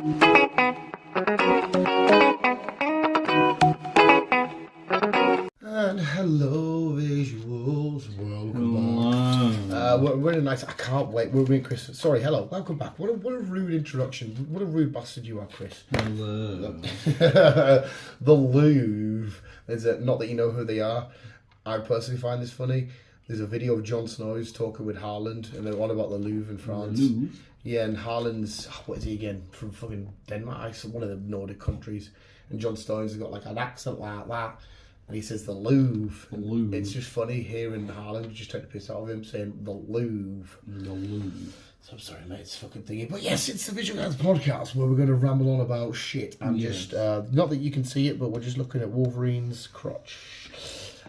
And hello, visuals. Welcome back. We're in a nice. I can't wait. We're in Chris. Sorry, hello. Welcome back. What a rude introduction. What a rude bastard you are, Chris. Hello. The Louvre. Is it not that you know who they are? I personally find this funny. There's a video of Jon Snow's talking with Haaland, and they're on about the Louvre in France. The Louvre? Yeah, and Haaland's, what is he again? From fucking Denmark, one of the Nordic countries. And Jon Snow's got like an accent like that. And he says the Louvre. The Louvre. It's just funny hearing Haaland just take the piss out of him saying the Louvre. The Louvre. So I'm sorry, mate, it's fucking thingy. But yes, it's the Visual Guyz podcast where we're going to ramble on about shit. And just, not that you can see it, but we're just looking at Wolverine's crotch.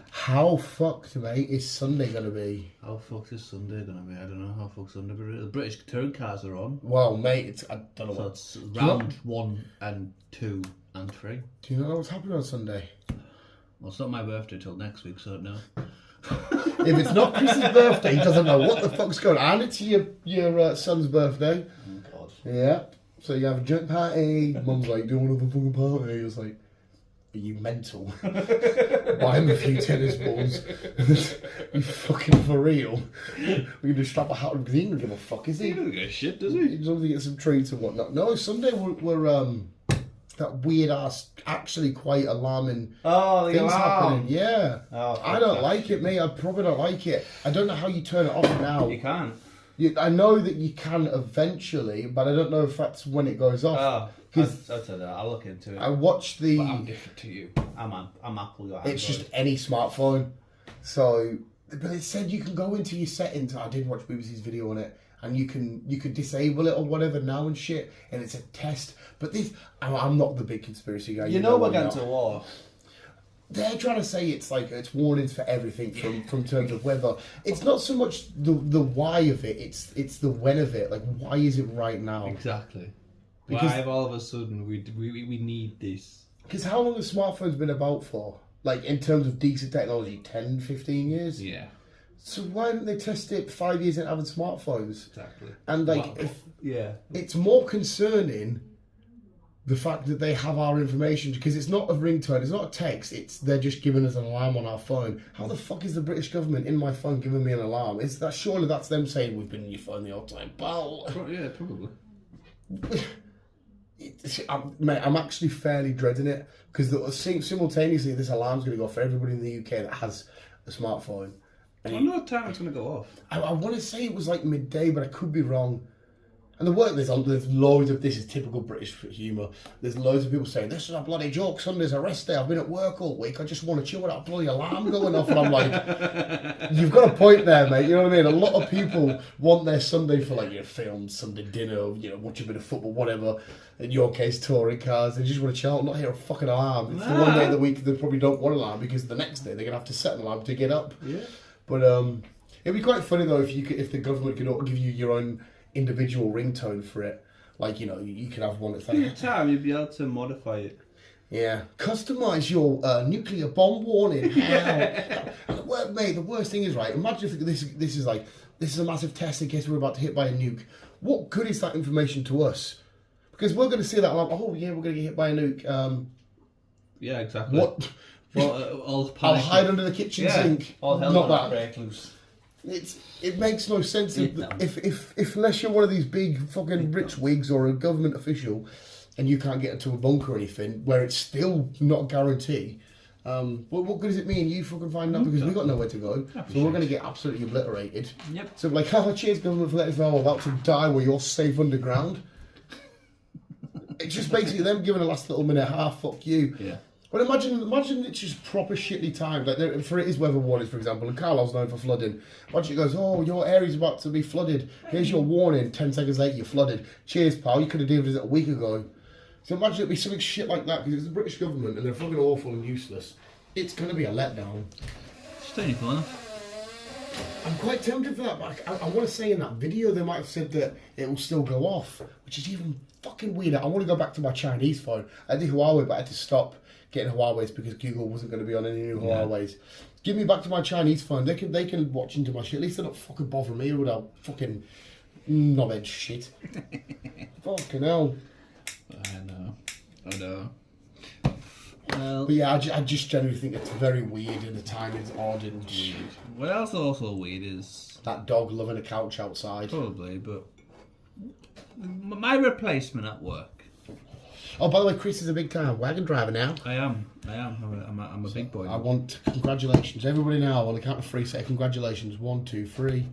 How fucked, mate, is Sunday going to be? How fucked is Sunday going to be? I don't know how fucked Sunday will be. The British touring cars are on. Well, mate, I don't know So what. it's round 1 and 2 and 3. Do you not know what's happening on Sunday? Well, it's not my birthday till next week, so no. If it's not Chris's birthday, he doesn't know what the fuck's going on. And it's your son's birthday. Oh, God. Yeah. So you have a joint party. Mum's like, do you want to have a fucking party? It's like, are you mental? Buy him a few tennis balls. You fucking for real? We're going to strap a hat on because he doesn't give a fuck, is he? He doesn't get shit, does He he? just wants to get some treats and whatnot. No, Sunday we're that weird ass, actually quite alarming things happening. Yeah. Oh, I don't like it, mate. I probably don't like it. I don't know how you turn it off now. You can't. I know that you can eventually, but I don't know if that's when it goes off. Oh, I'll tell you that. I'll look into it. I watched the. But I'm different to you. I'm Apple. You're It's Android. just any smartphone. So, but it said you can go into your settings. I did watch BBC's video on it, and you could disable it or whatever now and shit. And it's a test. But this, I'm not the big conspiracy guy. You know we're I'm going not. to war. They're trying to say it's like it's warnings for everything from terms of weather. It's not so much the why of it. It's the when of it. Like, why is it right now? Exactly. Because- Why all of a sudden we need this? Because how long has smartphones been about for? Like, in terms of decent technology, 10, 15 years? Yeah. So why didn't they test it 5 years into having smartphones? Exactly. And like, Well, yeah. it's more concerning the fact that they have our information, because it's not a ringtone, it's not a text, they're just giving us an alarm on our phone. How the fuck is the British government in my phone giving me an alarm? Surely that's them saying we've been in your phone the whole time, pal. Yeah, probably. Mate, I'm actually fairly dreading it, because simultaneously this alarm's going to go for everybody in the UK that has a smartphone. I don't know what time it's going to go off. I want to say it was like midday, but I could be wrong. And there's loads of, this is typical British humour, there's loads of people saying, this is a bloody joke, Sunday's a rest day, I've been at work all week, I just want to chill with that bloody alarm going off. And I'm like, you've got a point there, mate, you know what I mean? A lot of people want their Sunday for like, film, Sunday dinner, watch a bit of football, whatever. In your case, touring cars, they just want to chill out, not hear a fucking alarm. It's the one day of the week they probably don't want an alarm, because the next day they're going to have to set an alarm to get up. Yeah. But it'd be quite funny though if the government could give you your own individual ringtone for it. Like, you can have one that's Every like, time you'd be able to modify it. yeah, customise your nuclear bomb warning. Mate, the worst thing is, right, imagine if this is a massive test in case we're about to hit by a nuke. What good is that information to us? Because we're going to see that like, oh yeah, we're going to get hit by a nuke. Yeah, exactly. What? Well, I'll hide under the kitchen sink. All hell Not gonna that. break loose. It makes no sense No. if unless you're one of these big fucking rich wigs or a government official, and you can't get into a bunker or anything, where it's still not a guarantee. What good does it mean? You fucking find out, because we got nowhere to go, so we're going to get absolutely obliterated. Yep. So like, cheers government for letting us know we're about to die where you're safe underground. It's just basically them giving a last little minute, fuck you. Yeah. But imagine it's just proper shitty times. Like for it is weather warnings, for example, and Carlisle's known for flooding. Imagine it goes, oh, your area's about to be flooded. Here's your warning. 10 seconds later, you're flooded. Cheers, pal. You could have dealt with it a week ago. So imagine it'd be something shit like that, because it's the British government and they're fucking awful and useless. It's going to be a letdown. Stay fun. I'm quite tempted for that, but I want to say in that video they might have said that it will still go off, which is even fucking weirder. I want to go back to my Chinese phone. I did Huawei, but I had to stop getting Huawei's because Google wasn't going to be on any new Huawei's. Give me back to my Chinese phone. They can watch into my shit. At least they're not fucking bothering me with that fucking knobhead shit. Fucking hell. I know. Well, But yeah, I just generally think it's very weird and the timing's odd and what else also weird is that dog loving a couch outside. probably, but my replacement at work. Oh, by the way, Chris is a big time wagon driver now. I am. I'm a big boy. I want congratulations, everybody now on the count of 3. Say congratulations. 1, 2, 3.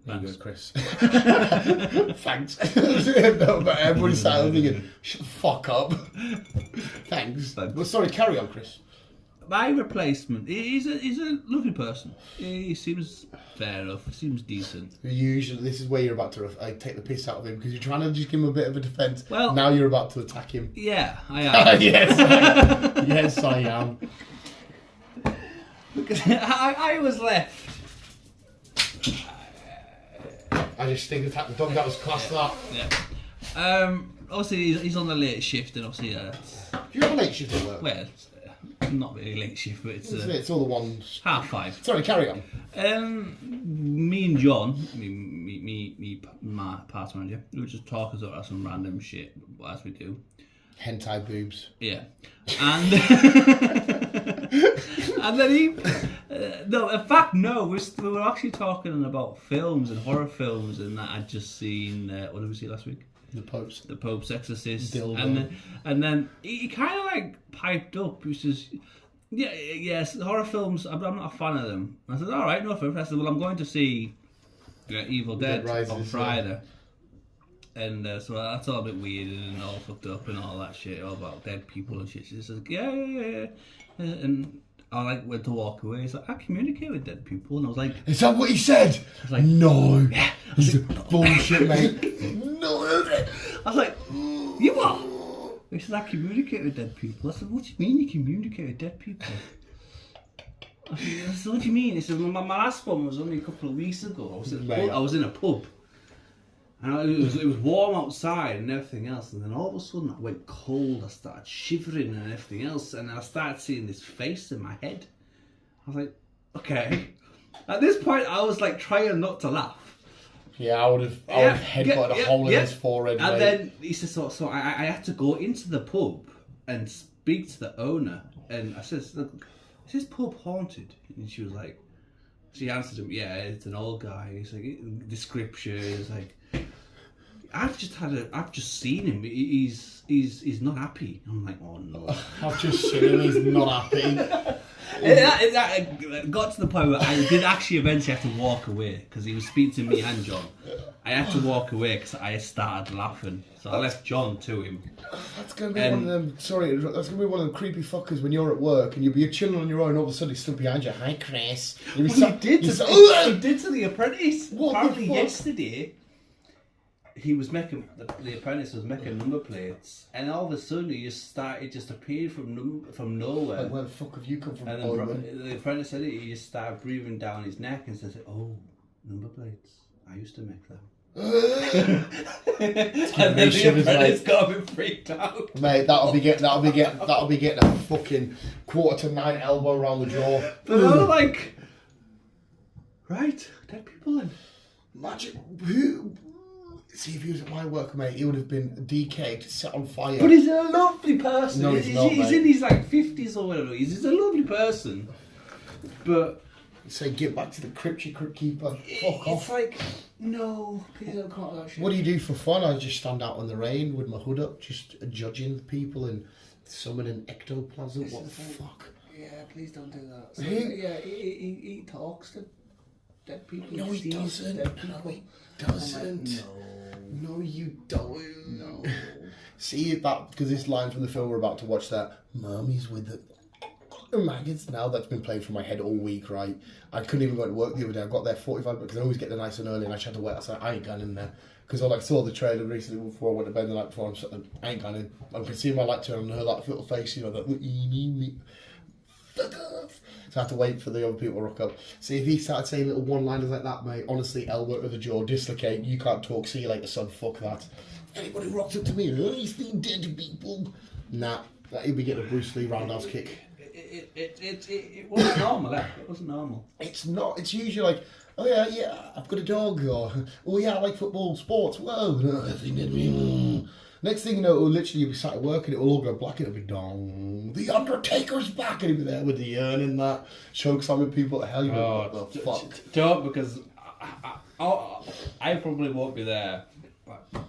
There you go, Chris. Thanks. No, but everybody's sat there thinking, shut the fuck up. Thanks. Well, sorry, carry on, Chris. My replacement, he's a lovely person. He seems fair enough. He seems decent. Usually, this is where you're about to take the piss out of him because you're trying to just give him a bit of a defence. Well, now you're about to attack him. Yeah, I am. Yes, I am. Because I was left. I just think attack the dog. That was class. Yeah. Obviously, he's on the late shift, and obviously, Do you have a late shift at work? well, it's, not really late shift, but It's all the ones. 5:30. Sorry, carry on. Me and John, my parts manager, we were just talking about some random shit, as we do. Hentai boobs. Yeah, and and then he, no, in fact, no, we were actually talking about films and horror films, and that I'd just seen. What did we see last week? The Popes. The Pope's Exorcist. Dildo. And then he kind of like piped up, which is, yes, horror films, I'm not a fan of them. I said, all right, no, for the well, I'm going to see Evil Dead Rises, on Friday. And so that's all a bit weird and all fucked up and all that shit, all about dead people and shit. She says, yeah. And I went to walk away. He's like, I communicate with dead people. And I was like, is that what he said? I was like, no. Yeah. He's bullshit, mate. No. I was like, you what? He said, I communicate with dead people. I said, what do you mean you communicate with dead people? I said, what do you mean? He said, well, my last one was only a couple of weeks ago. I was in a pub. And it was warm outside and everything else. And then all of a sudden I went cold. I started shivering and everything else. And I started seeing this face in my head. I was like, okay. At this point, I was like trying not to laugh. Yeah, I would have headbutted a hole in his forehead. And then he said, so I had to go into the pub and speak to the owner. And I said, look, is this pub haunted? And she was like, she answered him, yeah, it's an old guy. He's like, description, it's like, I've just seen him. He's not happy. I'm like, oh no. I've just seen him. He's not happy. It got to the point where I did actually eventually have to walk away because he was speaking to me and John. I had to walk away because I started laughing. So I left John to him. That's going to be one of them. Sorry, that's going to be one of them creepy fuckers when you're at work and you'll be chilling on your own. All of a sudden, he stood behind you. Hi, Chris. He did to the apprentice. Apparently, yesterday. He was making the apprentice was making number plates, and all of a sudden he just appeared from nowhere. Like, where the fuck have you come from? And then the apprentice said he just started breathing down his neck and said, "Oh, number plates. I used to make them." And then the apprentice got a bit freaked out. Mate, that'll be getting a fucking 8:45 elbow around the jaw. But I was like, right, dead people then. Imagine who. See, if he was at my work, mate, he would have been DK'd, set on fire. But he's a lovely person. No, he's not, he's in his like 50s or whatever. He's a lovely person. But say, get back to the crypt, you crypt keeper. Fuck off. It's like, no, please don't call that shit. What do you do for fun? I just stand out in the rain with my hood up, just judging people and summoning ectoplasm. What the fuck? Yeah, please don't do that. So, Who? He talks to dead people. No, he doesn't. No, he doesn't. Like, no, you don't. No. See that because this line from the film we're about to watch. That Mummies with the maggots. Now that's been playing through my head all week. Right, I couldn't even go to work the other day. I got there 45 because I always get there nice and early, and I just had to wait outside. I ain't going in there because I saw the trailer recently before I went to bed the night before. I ain't going in. I can see my light turn on her like little face. You know that. So I had to wait for the other people to rock up. See, if he started saying little one-liners like that, mate, honestly, elbow to the jaw, dislocate, you can't talk, see you later, son, fuck that. Anybody rocked up to me, he's been dead to people. Nah, he'd be getting a Bruce Lee roundhouse kick. It wasn't normal, eh? It wasn't normal. It's not, it's usually like, oh yeah, I've got a dog, or, oh yeah, I like football, sports, whoa, Next thing you know, it'll literally be sat at work and it'll all go black and it'll be dong. The Undertaker's back, and he'll be there with the urn and that, choke slamming people at hell. What the fuck? Don't, because I probably won't be there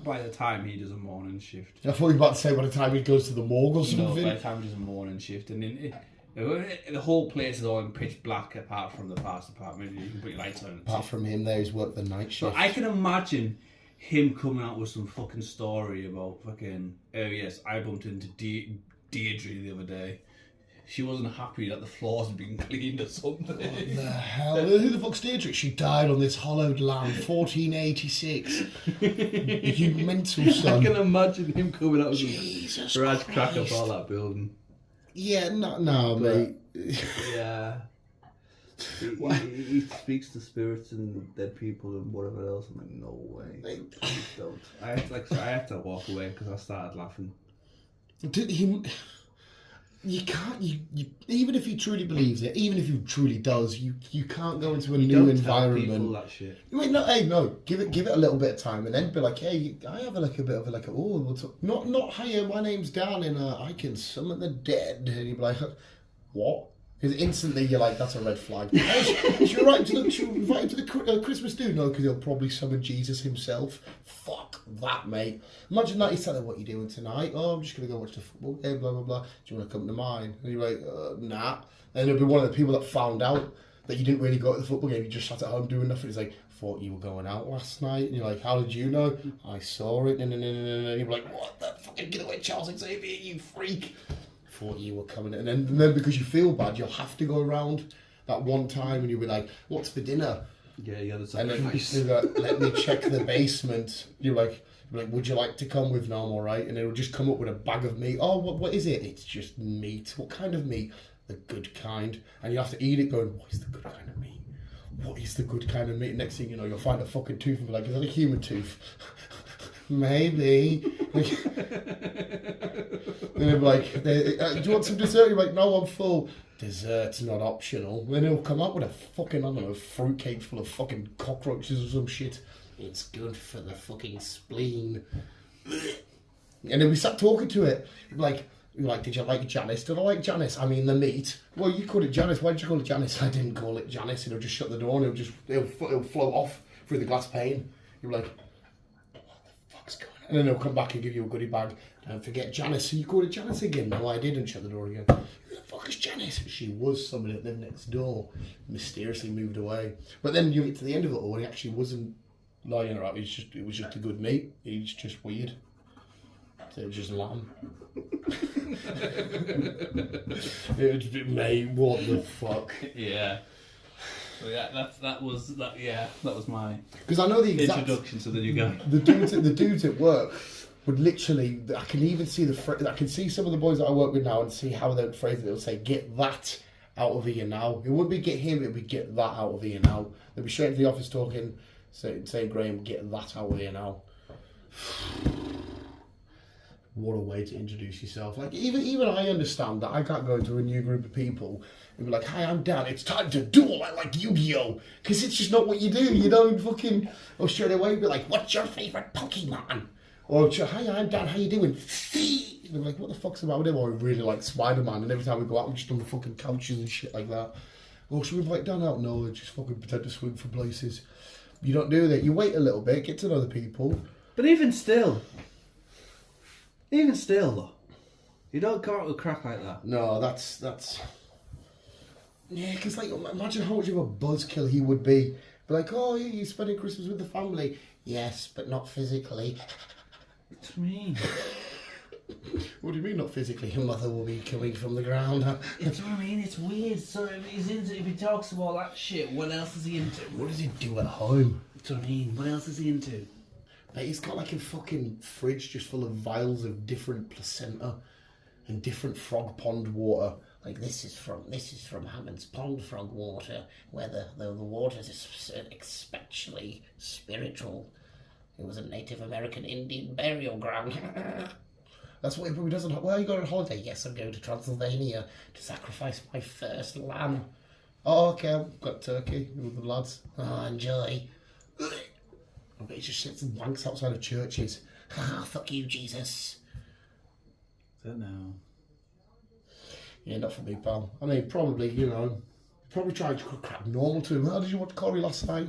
by the time he does a morning shift. I thought you were about to say by the time he goes to the morgue or something. No, by the time he does a morning shift, and the whole place is all in pitch black apart from the past apartment. You can put your lights on. Apart from him, there he's worked the night shift. So I can imagine him coming out with some fucking story about fucking, oh yes, I bumped into Deirdre the other day. She wasn't happy that the floors had been cleaned or something. What the hell? Who the fuck's Deirdre? She died on this hallowed land, 1486. You mental son. I can imagine him coming out with Jesus a Raj Christ. crack up all that building. Yeah, no, mate. Yeah. He speaks to spirits and dead people and whatever else. I'm like, no way. Please don't. I had to walk away because I started laughing. You can't. You even if he truly believes it, even if he truly does, you can't go into a new environment. Tell people that shit. I mean, no. Give it a little bit of time, and then be like, hey, I have a bit of not hiya. My name's Dan, and I can summon the dead. And you'd be like, what? Because instantly you're like, that's a red flag. Should we invite him to the Christmas do? No, because he'll probably summon Jesus himself. Fuck that, mate. Imagine that he's telling what you doing tonight. Oh, I'm just going to go watch the football game, blah, blah, blah. Do you want to come to mine? And you're like, nah. And it'll be one of the people that found out that you didn't really go to the football game. You just sat at home doing nothing. He's like, thought you were going out last night. And you're like, how did you know? I saw it. And you're like, what the fucking get away, Charles Xavier, you freak. Thought you were coming in, and then because you feel bad, you'll have to go around that one time and you'll be like, what's for dinner? Yeah, that's and then you're like, let me check the basement. You're like, would you like to come with? No, I'm all right. And it'll just come up with a bag of meat. Oh, what is it? It's just meat. What kind of meat? The good kind. And you have to eat it going, what is the good kind of meat? What is the good kind of meat? Next thing you know, you'll find a fucking tooth and be like, is that a human tooth? Maybe. And they'll be like, do you want some dessert? You're like, no, I'm full. Dessert's not optional. Then he'll come up with a fucking, I don't know, fruitcake full of fucking cockroaches or some shit. It's good for the fucking spleen. And then we sat talking to it. Like, did you like Janice? Did I like Janice? I mean, the meat. Well, you called it Janice. Why did you call it Janice? I didn't call it Janice. And he'll just shut the door and it'll float off through the glass pane. You're like, and then he'll come back and give you a goodie bag. Don't forget Janice. So you called it Janice again? No, I didn't. Shut the door again. Who the fuck is Janice? She was somebody that lived next door. Mysteriously moved away. But then you get to the end of it all and he actually wasn't lying around. It was just a good mate. He's just weird. So it was just lamb. Mate, what the fuck? Yeah. So yeah, that was my because I know the exact introduction to the new guy. The dudes at work would literally. I can even see I can see some of the boys that I work with now and see how they would phrase it. They'll say, "Get that out of here now." It wouldn't be get him. It would be get that out of here now. They'd be straight into the office talking, saying, "Graham, get that out of here now." What a way to introduce yourself. Like even I understand that I can't go into a new group of people and be like, "Hi, I'm Dan. It's time to duel. I like Yu-Gi-Oh!" Because it's just not what you do. You don't fucking or straight away be like, "What's your favourite Pokemon?" Or "Hi, I'm Dan. How you doing?" And I'm like, "What the fuck's about him?" Or I really like Spider-Man, and every time we go out, we're just on the fucking couches and shit like that. Or should we invite Dan out? No, just fucking pretend to swing for places. You don't do that. You wait a little bit, get to know the people. But even still though, you don't come out with crap like that. No, that's yeah, because like imagine how much of a buzzkill he would be. Be like, "Oh, yeah, you're spending Christmas with the family." Yes, but not physically. What do you mean? What do you mean not physically? Your mother will be coming from the ground. It's what I mean. It's weird. So if he talks about all that shit, what else is he into? What does he do at home? That's what I mean. What else is he into? Mate, he's got like a fucking fridge just full of vials of different placenta and different frog pond water. Like this is from Hammond's Pond frog water, where the water is especially spiritual. It was a Native American Indian burial ground. That's what he probably does. Where are you going on holiday? Yes, I'm going to Transylvania to sacrifice my first lamb. Oh, okay, I've got turkey with the lads. Oh, enjoy. I bet he just sits and wanks outside of churches. Fuck you, Jesus. Don't know. Yeah, not for me, pal. I mean, probably, probably tried to crap normal to him. How did you watch Corey last night?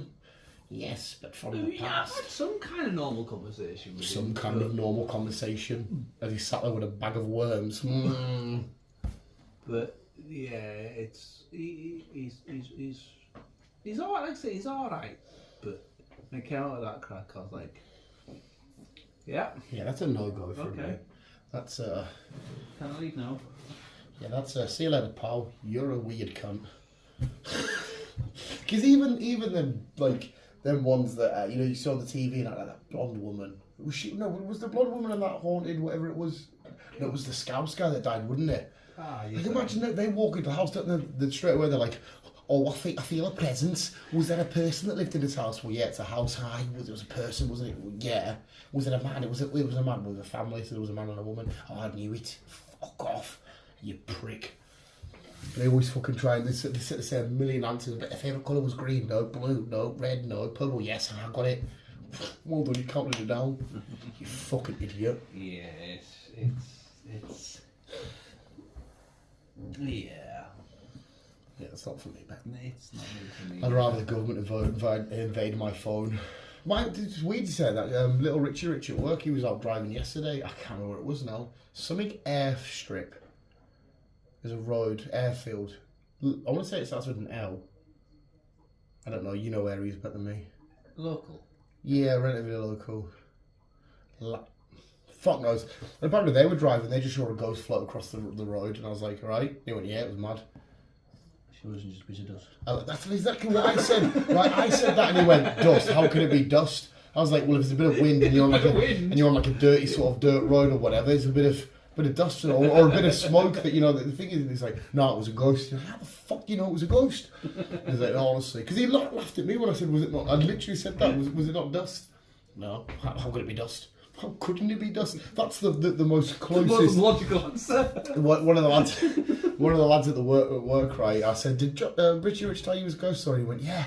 Yes, but from the Yeah, I've past. had some kind of normal conversation with him. Some kind of normal conversation as he sat there with a bag of worms. But yeah, he's alright. Like I say, he's alright. But when I came out of that crack, I was like, yeah, that's a no-go for me. That's can I leave now? Yeah, that's see you later, pal. You're a weird cunt. Because even them ones that you saw on the TV, like that blonde woman. Was the blonde woman in that haunted whatever it was? No, it was the Scouts guy that died, wouldn't it? Yeah. Like, imagine that they walk into the house, don't they? Straight away they're like, oh, I feel a presence. Was there a person that lived in this house? Well, yeah, it's a house. Hi, it was a person, wasn't it? Well, yeah. Was it a man? It was a man with a family, so there was a man and a woman. Oh, I knew it. Fuck off, you prick. They always fucking try and they say a million answers. But their favourite colour was green, no. Blue, no. Red, no. Purple, yes, I got it. Well done, you counted it down. You fucking idiot. Yeah, it's yeah. Yeah, it's not for me, man. It's not really for me. I'd rather the government invade my phone. It's weird to say that. Little Richie at work, he was out driving yesterday. I can't remember where it was now. Something airstrip. There's a road, airfield. I want to say it starts with an L. I don't know, you know areas better than me. Local? Yeah, relatively local. Fuck knows. And apparently they were driving, they just saw a ghost float across the road, and I was like, alright. He went, yeah, it was mad. She wasn't just busy dust. That's exactly what I said. Right, I said that and he went, dust. How can it be dust? I was like, well, if there's a bit of wind and you're on like a dirty sort of dirt road or whatever, it's a bit of dust or a bit of smoke that, the thing is, it's like, no, it was a ghost. You're like, how the fuck do you know it was a ghost? He's like, no, honestly. Because he laughed at me when I said, was it not? I literally said that. Was it not dust? No. How could it be dust? How couldn't it be dust? That's the most closest. The most logical answer. One of the lads at the work, right? I said, did Richie Rich tell you he was a ghost story? He went, yeah.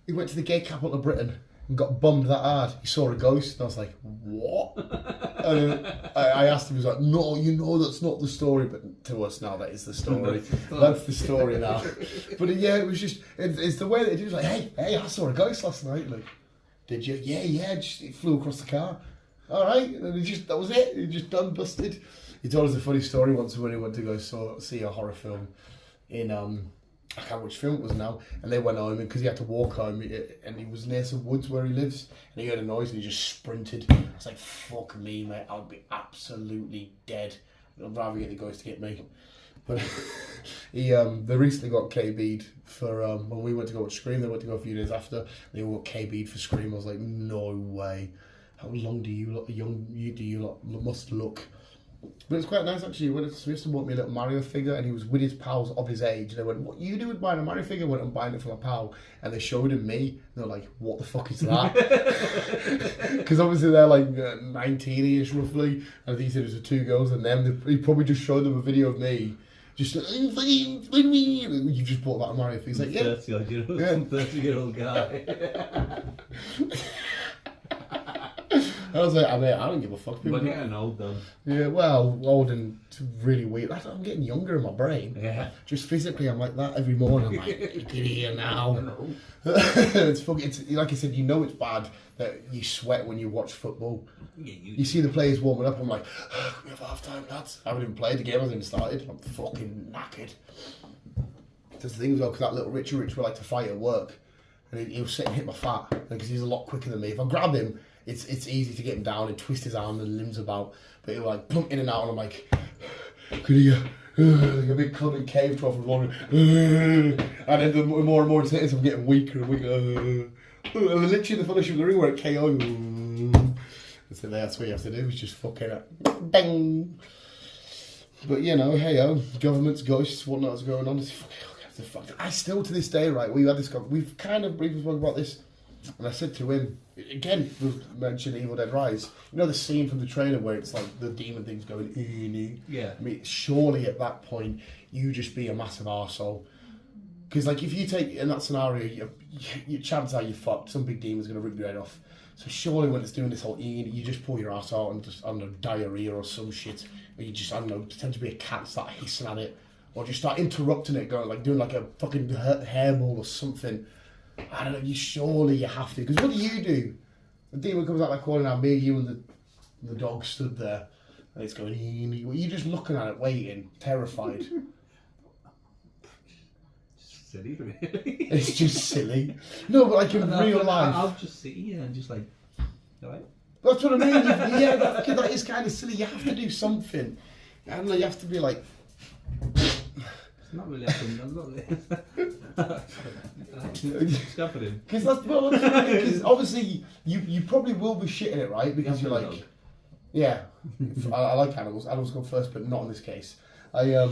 He went to the gay capital of Britain and got bummed that hard. He saw a ghost, and I was like, what? And I asked him, he was like, no, that's not the story. But to us now, that is the story. That's the story now. But yeah, it was just, it's the way that he was like, hey, I saw a ghost last night. Like, did you? Yeah, just it flew across the car. All right, and that was it. He just done, busted. He told us a funny story once when he went to go see a horror film in, I can't remember which film it was now, and they went home, and because he had to walk home, and he was near some woods where he lives, and he heard a noise, and he just sprinted. I was like, fuck me, mate, I'll be absolutely dead. I'd rather get the ghost to get me. But they recently got KB'd for, when we went to go watch Scream, they went to go a few days after, they all got KB'd for Scream. I was like, no way. How long do you must look? But it's quite nice actually. When Smithson bought me a little Mario figure, and he was with his pals of his age. And they went, "What you do with buying a Mario figure?" I went, "I'm buying it for my pal." And they showed him me. And they're like, "What the fuck is that?" Because obviously they're like 19-ish roughly. And I think he said it was the two girls and them. He probably just showed them a video of me. Just you just bought that Mario figure. He's like, yeah, 30-year-old guy. I was like, I don't give a fuck. We're getting old though. Yeah, well, old and really weird. I'm getting younger in my brain. Yeah. Just physically, I'm like that every morning. I'm like, get here now. It's fucking. It's like I said, it's bad that you sweat when you watch football. Yeah, you see the players warming up. I'm like, we have half time, lads. I haven't even played the game. I haven't even started. I'm fucking knackered. There's things though, because that little Richie Rich would like to fight at work, and he'll sit and hit my fat because he's a lot quicker than me. If I grab him, it's easy to get him down and twist his arm and limbs about, but he'll like plump in and out, and I'm like, could he like a big clubbing cave trough of water, and then the more and more it's hitting, I'm getting weaker and weaker. And literally the finish of the ring where it KO. So that's what you have to do, is just fucking it. Bang. But hey governments, ghosts, whatnot's going on. I still to this day, right, we've kind of briefly spoken about this. And I said to him, again, we've mentioned Evil Dead Rise. You know the scene from the trailer where it's like the demon thing's going, yeah. I mean, surely at that point, you just be a massive arsehole. Because, like, if you take, in that scenario, your chances are you're fucked. Some big demon's going to rip your head off. So surely when it's doing this whole eating, you just pull your ass out and just, I don't know, diarrhea or some shit. Or you just, I don't know, pretend to be a cat, start hissing at it. Or just start interrupting it, going like doing like a fucking hairball or something. I don't know, you have to. Because what do? The demon comes out like corner now, me, you and the dog stood there. And it's going, you're just looking at it, waiting, terrified. Silly, really. It's just silly. No, but like in real life. I'll just sit here and just like, alright. That's what I mean. Yeah, that is kind of silly. You have to do something. I don't know, you have to be like... It's not really happening. It's happening. Because that's because obviously you probably will be shitting it, right? Because you're like... Yeah. I like animals. Animals go first, but not in this case. I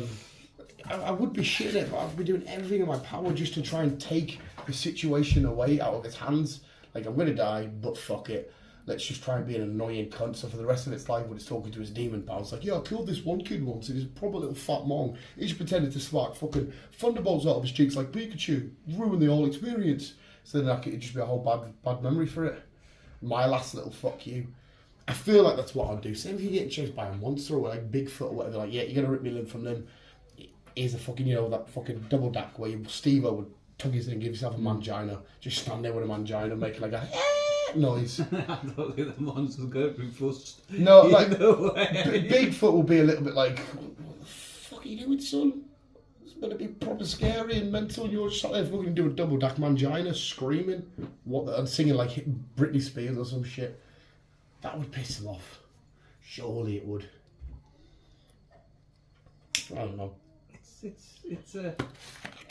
would be shitting it, but I'd be doing everything in my power just to try and take the situation away out of its hands. Like, I'm going to die, but fuck it. Let's just try and be an annoying cunt. So for the rest of its life, when it's talking to his demon pal, it's like, yeah, I killed this one kid once, and he's a proper little fat mong. He just pretended to spark fucking thunderbolts out of his cheeks like Pikachu. Ruin the whole experience. So then it'd just be a whole bad memory for it. My last little fuck you. I feel like that's what I'd do. Same if you're getting chased by a monster or like Bigfoot or whatever. Like, yeah, you're going to rip me limb from limb. Here's a fucking, that fucking double dack where Steve-O would tug his in and give himself a mangina. Just stand there with a mangina making like a noise. I don't think the monster's going to be fussed. No, like, Bigfoot will be a little bit like, what the fuck are you doing, son? It's going to be proper scary and mental. And you're just sat there fucking doing a double dack mangina, screaming and singing like Britney Spears or some shit. That would piss him off. Surely it would. I don't know. It's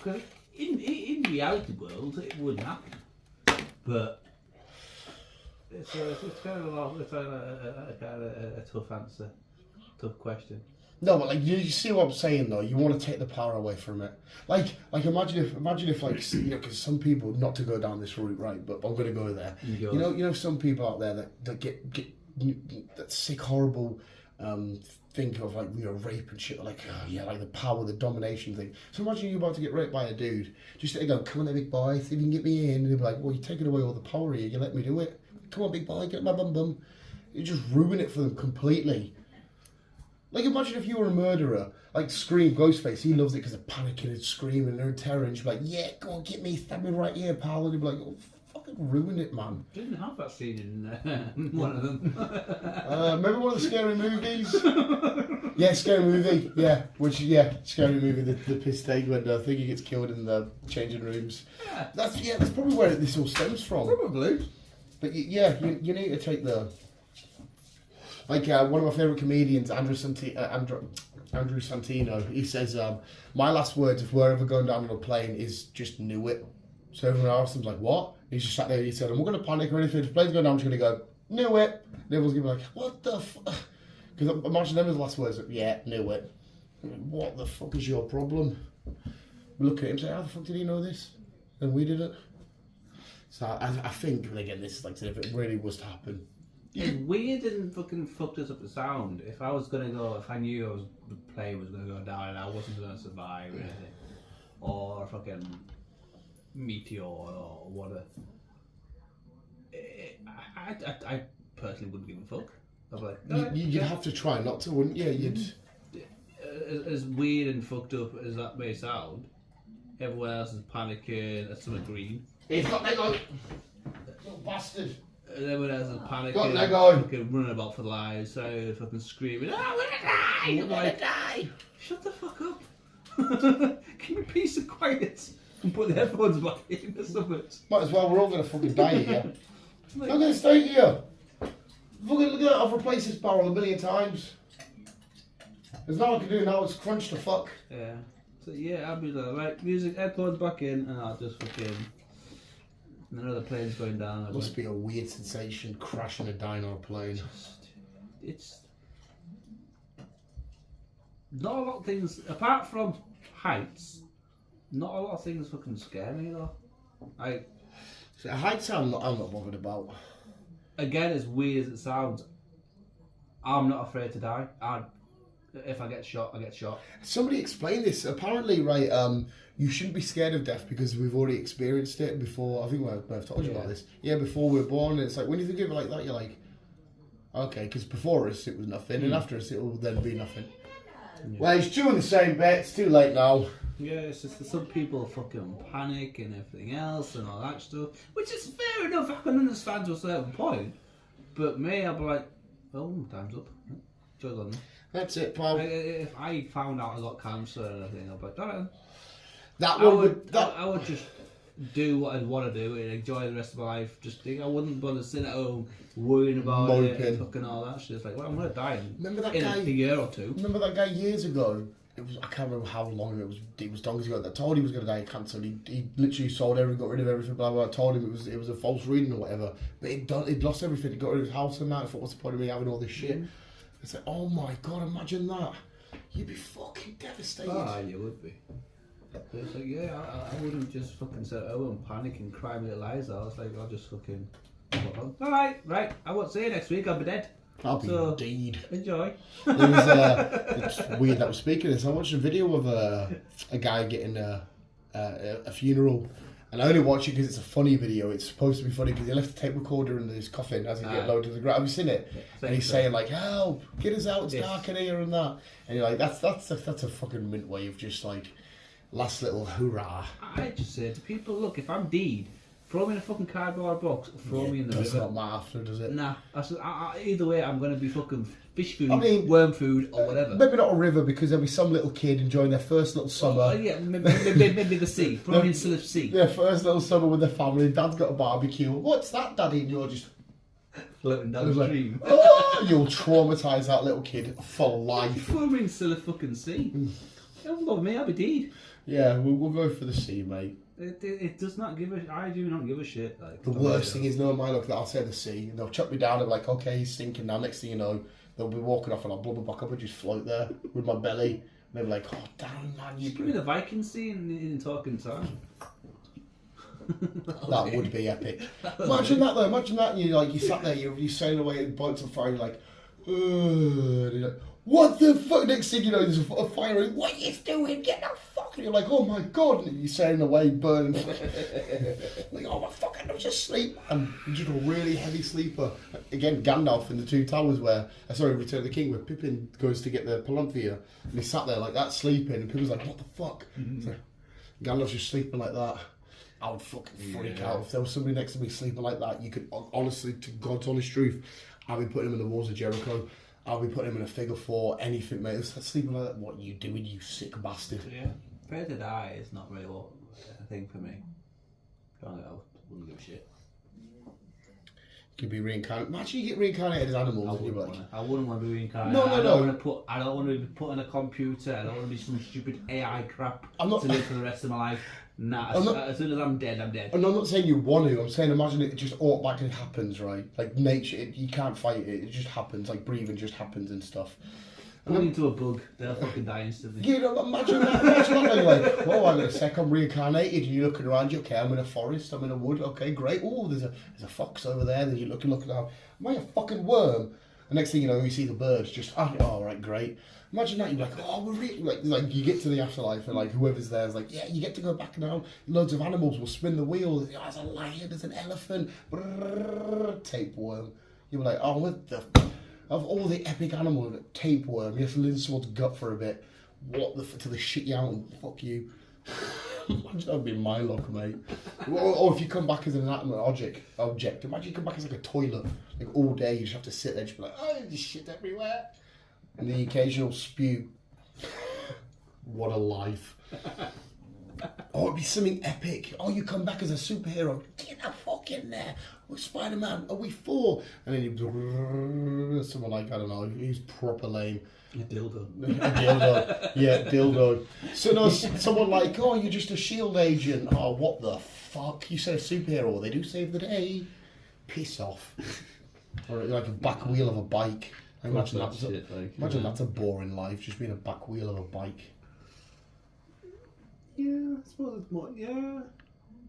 cause in reality world it wouldn't happen, but it's kind of a tough answer, tough question. No, but like you see what I'm saying though. You want to take the power away from it. Like imagine if like because some people, not to go down this route, right? But I'm going to go there. You know some people out there that get that sick, horrible. Think of like rape and shit, like like the power, the domination thing. So imagine you're about to get raped by a dude, just there you go, come on there big boy, see if you can get me in, and they'll be like, well, you're taking away all the power here, you let me do it, come on big boy, get my bum. You just ruin it for them completely. Like imagine if you were a murderer, like Scream, Ghostface, he loves it because they're panicking and screaming and they're in terror, and you'd be like, yeah, go on, get me, stab me right here, pal, and he'd be like, oh, fucking ruin it, man. Didn't have that scene in one of them. Remember one of the scary movies? Yeah, scary movie. Yeah, scary movie. The piss take when I think he gets killed in the changing rooms. Yeah. That's probably where this all stems from. Probably. But you need to take the one of my favourite comedians, Andrew Santino. He says, "My last words if we're ever going down on a plane is just knew it." So everyone else was like, "What?" He's just sat there. He said, "I'm not going to panic or anything. If the plane's going down, I'm just going to go knew it." And everyone's going to be like, "What the fuck?" Because imagine them as the last words. Yeah, knew it. What the fuck is your problem? We look at him and say, how the fuck did he know this? And we didn't. So I think, and again, this is like, if it really was to happen. It's weird and fucking fucked us up the sound. If I was going to go, if I knew the plane was going to go down and I wasn't going to survive or anything, or a fucking meteor or whatever, I personally wouldn't give a fuck. I'd be like, you'd have to try not to, wouldn't you? You'd. As weird and fucked up as that may sound, everyone else is panicking. That's something green. He's got Lego. Little bastard. Everyone else is panicking. Got Lego. Fucking running about for their lives. So fucking screaming. I'm gonna die. I'm gonna die. Shut the fuck up. Can you be so quiet and put the headphones back in or something? Might as well. We're all gonna fucking die here. I'm gonna stay here. Fucking look at that. I've replaced this barrel 1,000,000 times. There's nothing I can do now. It's crunch to fuck. Yeah. So yeah, I'll be like, right, music, headphones back in, and I'll just fucking. And another plane's going down. It must be a weird sensation crashing and dying on a plane. It's not a lot of things apart from heights. Not a lot of things fucking scare me though. So heights, I'm not bothered about. Again, as weird as it sounds, I'm not afraid to die. if I get shot, I get shot. Somebody explained this. Apparently, right, you shouldn't be scared of death because we've already experienced it before. I think I've told you about this. Yeah, before we were born. And it's like, when you think of it like that, you're like, okay, because before us it was nothing, and after us it will then be nothing. Yeah. Well, he's chewing the same bit. It's too late now. Yeah, it's just that some people fucking panic and everything else and all that stuff, which is fair enough. I can understand to a certain point, but me, I'll be like, oh, time's up. Joke's on me. That's it, pal. If I found out I got cancer and everything, I'd be like, alright. I would just do what I'd want to do and enjoy the rest of my life. Just think, I wouldn't bother sitting at home worrying about it and fucking all that shit. It's like, well, I'm gonna die in a year or two. Remember that guy years ago? I can't remember how long it was donkeys ago that told he was going to die of cancer. He literally sold everything, got rid of everything, blah blah. Told him it was a false reading or whatever. But he'd lost everything. He got rid of his house and that. I thought, what's the point of me having all this shit? It's like, oh my god, imagine that. You'd be fucking devastated. Oh, you would be. But it's like, yeah, I wouldn't just fucking sit at home and panic and cry my little eyes out. It's like, I'll just fucking... Alright, right, I won't see you next week, I'll be dead. I'll be indeed. Enjoy. It's weird that we're speaking this. I watched a video of a guy getting a funeral, and I only watch it because it's a funny video. It's supposed to be funny because he left the tape recorder in his coffin as he get lowered to the ground. Have you seen it? And he's saying like, "Help! Get us out! It's dark in here and that." And you're like, "That's a fucking mint way of just like last little hurrah." I just say to people, look, if I'm dead, throw me in a fucking cardboard box, throw me in the river. That's not my after, does it? Nah. Either way, I'm going to be fucking fish food, worm food, or whatever. Maybe not a river, because there'll be some little kid enjoying their first little summer. Oh, yeah, maybe the sea. Throw me into the sea. Their first little summer with their family. Dad's got a barbecue. What's that, Daddy? And you're just... floating down the stream. Oh, you'll traumatise that little kid for life. Throw me into the fucking sea. Don't love me, I'll be dead. Yeah, we'll go for the sea, mate. It does not give a... I do not give a shit. Like, the worst thing is, no one might look at that, I'll say the sea, and they'll chuck me down and be like, okay, he's sinking now. Next thing you know, they'll be walking off and I'll blubber back up and just float there with my belly. And they'll be like, oh, damn, man, you... Give me the Viking sea in talking time. That would be epic. Imagine that, though. Imagine that, and you sat there, you're sailing away in boats on fire, and you're like, and you're like, what the fuck? Next thing you know, there's a fire. What are you doing? Get the fuck! And you're like, oh my god! And you're sailing away, burning. Like, oh my fuck! I'm just asleep, man. You're just a really heavy sleeper. Again, Gandalf in the Two Towers, Return of the King, where Pippin goes to get the Palantir, and he sat there like that, sleeping, and Pippin's like, what the fuck? So, Gandalf's just sleeping like that. I would fucking freak out if there was somebody next to me sleeping like that. You could honestly, to God's honest truth, I'd be putting him in the walls of Jericho. I'll be putting him in a figure four, anything, mate. Sleeping like that, what are you doing, you sick bastard? Yeah. Prepare to die is not really what a thing for me. I wouldn't give a shit. Could be reincarnated. Imagine you get reincarnated as animals. I wouldn't want to be reincarnated. No. I don't want to be put in a computer. I don't want to be some stupid AI crap to live for the rest of my life. Nah, as soon as I'm dead, I'm dead. And I'm not saying you want to, I'm saying imagine it just automatically happens, right? Like nature, you can't fight it, it just happens, like breathing just happens and stuff. Put into a bug, they'll fucking die instantly. You know, imagine that, you're like, oh, hang on a sec, I'm reincarnated, and you're looking around you, okay, I'm in a forest, I'm in a wood, okay, great, oh, there's a fox over there, then you're looking out, am I a fucking worm? The next thing you know, you see the birds just, oh, right, great. Imagine that, you're like, oh, we're really, like you get to the afterlife and like whoever's there is like, yeah, you get to go back now. Loads of animals will spin the wheel. There's a lion, there's an elephant, tapeworm. You're like, oh, what the, of all the epic animals, tapeworm, you have to listen to someone's gut for a bit. To the shit you out and fuck you. Imagine that would be my luck, mate. Or if you come back as an inanimate object, imagine you come back as like a toilet, like all day, you just have to sit there and just be like, oh, there's shit everywhere. And the occasional spew. What a life. Oh, it'd be something epic. Oh, you come back as a superhero. Get the fuck in there. We're Spider-Man. Are we four? And then you... Someone like, I don't know, he's proper lame. A dildo. A dildo. Yeah, dildo. So no, someone like, oh, you're just a SHIELD agent. Oh, what the fuck? You said a superhero. They do save the day. Piss off. Or like a back wheel of a bike. Imagine that's a boring life, just being a back wheel of a bike. Yeah, I suppose it's more. Yeah,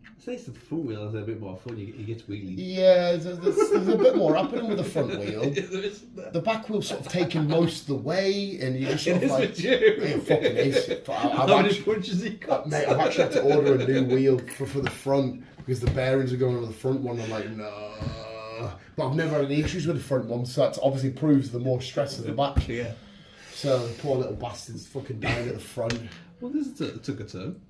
I say it's the front wheel is a bit more fun. You get wheelie. Yeah, there's a bit more happening with the front wheel. There isn't The back wheel's sort of taking most of the way, and you just sort It of is like, with you. it fucking is. How many punches he got? Mate, I've actually had to order a new wheel for the front because the bearings are going over the front one. I'm like, no. But I've never had any issues with the front one, so that obviously proves the more stress of the back. Yeah. So poor little bastard's fucking dying at the front. Well, this took a turn.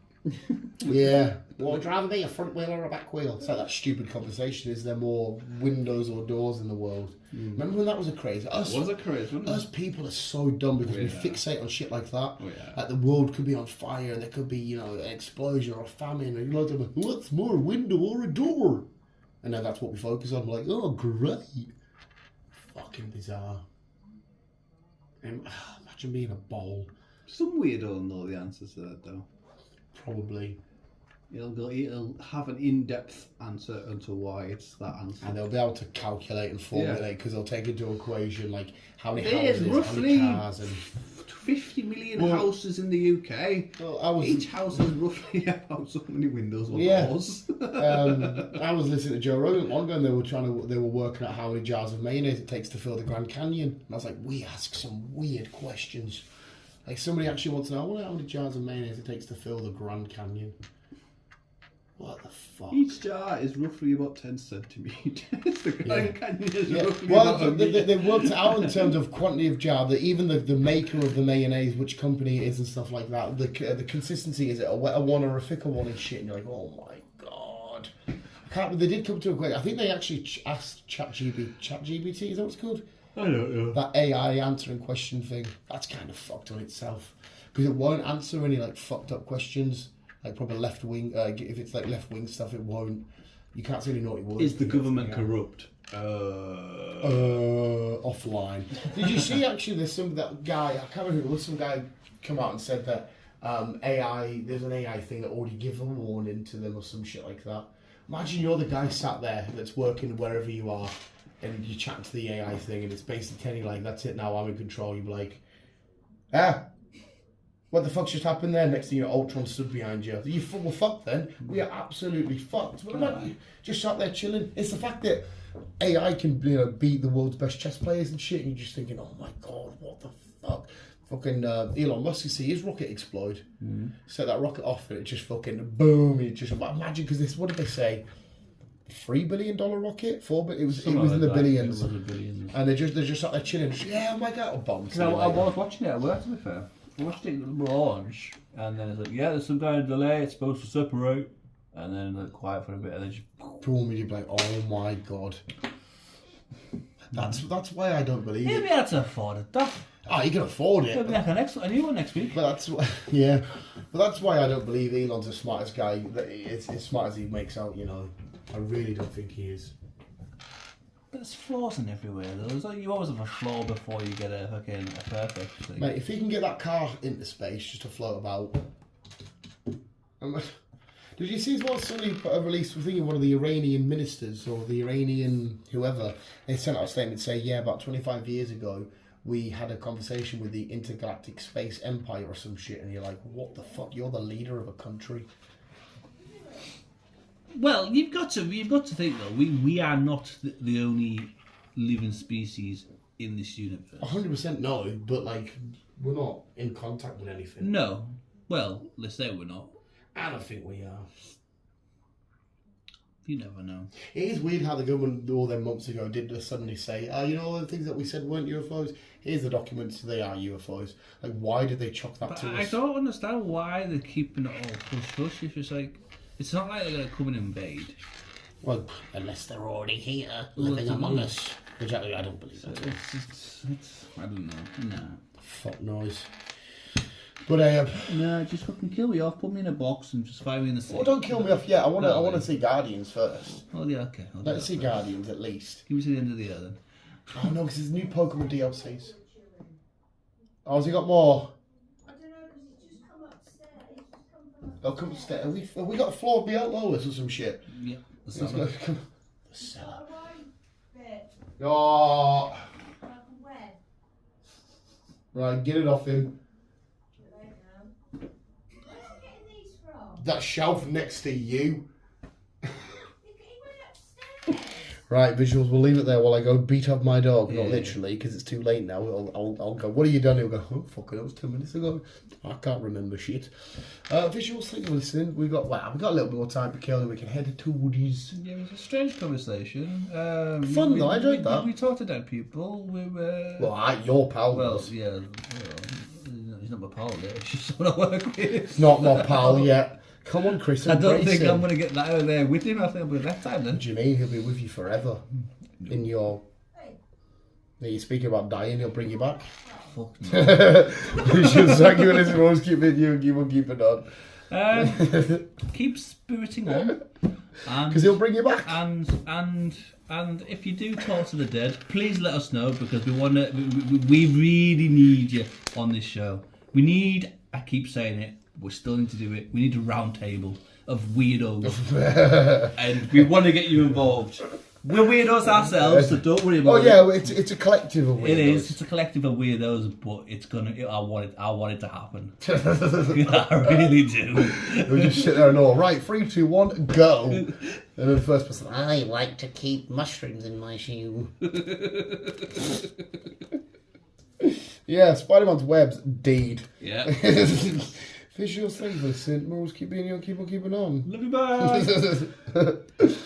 Yeah. What would you rather be, a front wheel or a back wheel? It's like that stupid conversation. Is there more windows or doors in the world? Remember when that was a craze? Us, Was it crazy? Wasn't it? us people are so dumb because we Yeah. fixate on shit like that. Oh, yeah. Like the world could be on fire and there could be, an explosion or a famine. And you're like, what's more, a window or a door? And then that's what we focus on. Like, oh, great. Fucking bizarre. Imagine being a bowl. Some weirdo will know the answers to that, though. Probably. He'll have an in-depth answer onto why it's that answer. And they'll be able to calculate and formulate because they'll take into equation like how many There's houses, how roughly many cars, and 50 million Well- houses in the UK. well, Each house has roughly about so many windows or Yeah. doors. I was listening to Joe Rogan long ago, and they were working out how many jars of mayonnaise it takes to fill the Grand Canyon. And I was like, we ask some weird questions. Like somebody actually wants to know, I wonder how many jars of mayonnaise it takes to fill the Grand Canyon. What the fuck? Each jar is roughly about 10 centimetres. The Grand Canyon is Yeah. roughly Well, about a they've worked it out in terms of quantity of jar. That even the maker of the mayonnaise, which company it is and stuff like that, the consistency, is it a wetter one or a thicker one and shit? And you're like, oh my god. They did come to a question. I think they actually asked ChatGPT, is that what it's called? I don't know. That AI answering question thing. That's kind of fucked on itself because it won't answer any like fucked up questions. Like probably left wing. If it's like left wing stuff, it won't. You can't say any naughty words. Is the government corrupt? Offline. Did you see actually? There's that guy. I can't remember who it was. Some guy come out and said that AI. There's an AI thing that already gives a warning to them or some shit like that. Imagine you're the guy sat there that's working wherever you are, and you chat to the AI thing, and it's basically telling you like, "That's it. Now I'm in control." You're like, what the fuck's just happened there? Next thing you know, Ultron stood behind you. We're fucked then. We are absolutely fucked. But imagine just sat there chilling. It's the fact that AI can beat the world's best chess players and shit, and you're just thinking, oh my god, what the fuck? Fucking Elon Musk, you see his rocket explode. Set that rocket off, and it just fucking boom. It just imagine because this. What did they say? $3 billion rocket? It was in the billions. And they're just sat there chilling. Yeah, oh my god, a bomb. I was watching it at work, to be fair. I watched it launch, and then it's like, yeah, there's some kind of delay, it's supposed to separate, and then like quiet for a bit, and then just boom, and you're like, oh my god. That's why I don't believe he'll it. be able to afford it, though. Oh, you can afford He'll it. be like a new one next week. But that's yeah. But that's why I don't believe Elon's the smartest guy. That it's as smart as he makes out. I really don't think he is. But there's flaws in everywhere, though. There's like, you always have a flaw before you get a perfect thing. Mate, if he can get that car into space just to float about. Did you see as well somebody put a release, I think one of the Iranian ministers or the Iranian whoever, they sent out a statement saying, yeah, about 25 years ago, we had a conversation with the Intergalactic Space Empire or some shit, and you're like, what the fuck? You're the leader of a country. Well, you've got to think though. We are not the only living species in this universe. 100% no, but like we're not in contact with anything. No. Well, let's say we're not. I don't think we are. You never know. It is weird how the government all them months ago did just suddenly say, all the things that we said weren't UFOs. Here's the documents, they are UFOs. Like, why did they chuck that But to I us? don't understand why they're keeping it all hush hush. If it's like, it's not like they're gonna come and invade. Well, unless they're already here, living among us. Which I don't believe that. It's I don't know. No. Fuck noise. But No, just fucking kill me off. Put me in a box and just fire me in the sea. well, don't kill me off yet. I want to see Guardians first. Oh yeah, okay. Let's see Guardians at least. Give me to the end of the year then. Oh no, because there's new Pokemon DLCs. Oh, has he got more? I don't know, because it's just come upstairs. It's just come from They'll come upstairs. Have we got a floor below us or some shit? Yeah. The He's cellar. gonna come. The a cellar. wide bit, Oh, like a web. right, get it off him. There you go. Where are you getting these from? That shelf next to you. Right, visuals, we'll leave it there while I go beat up my dog. Not Yeah. literally, because it's too late now. I'll go, what have you done? He'll go, oh, fuck, that was 2 minutes ago. I can't remember shit. Visuals, thank you for listening. We've got a little bit more time to kill, and we can head to Woody's. Yeah, it was a strange conversation. Fun though, I enjoyed that. We talked to dead people. We were. Well, your pal Well, was. yeah. Well, he's not my pal, it's just someone I work with. It's not my pal yet. Come on, Chris. I don't embrace think him. I'm going to get that out of there with him. I think I'm going to left time then. What do you mean? He'll be with you forever. In your. You're speaking about dying, he'll bring you back. Fuck no. Visuals, thank you for listening. Always keep it you and keep it on. Keep spiriting on. Because he'll bring you back. And if you do talk to the dead, please let us know because we want to. We really need you on this show. We need. I keep saying it. We still need to do it. We need a round table of weirdos, and we want to get you involved. We're weirdos ourselves, so don't worry about it. Oh yeah, it's a collective of weirdos. It is. It's a collective of weirdos, but it's gonna. I want it to happen. I really do. We just sit there and all right, 3, 2, 1, go. And then the first person, I like to keep mushrooms in my shoe. Yeah, Spider-Man's webs, deed. Yeah. Visual thing, listen. Always keep on keeping on. Love you, bye.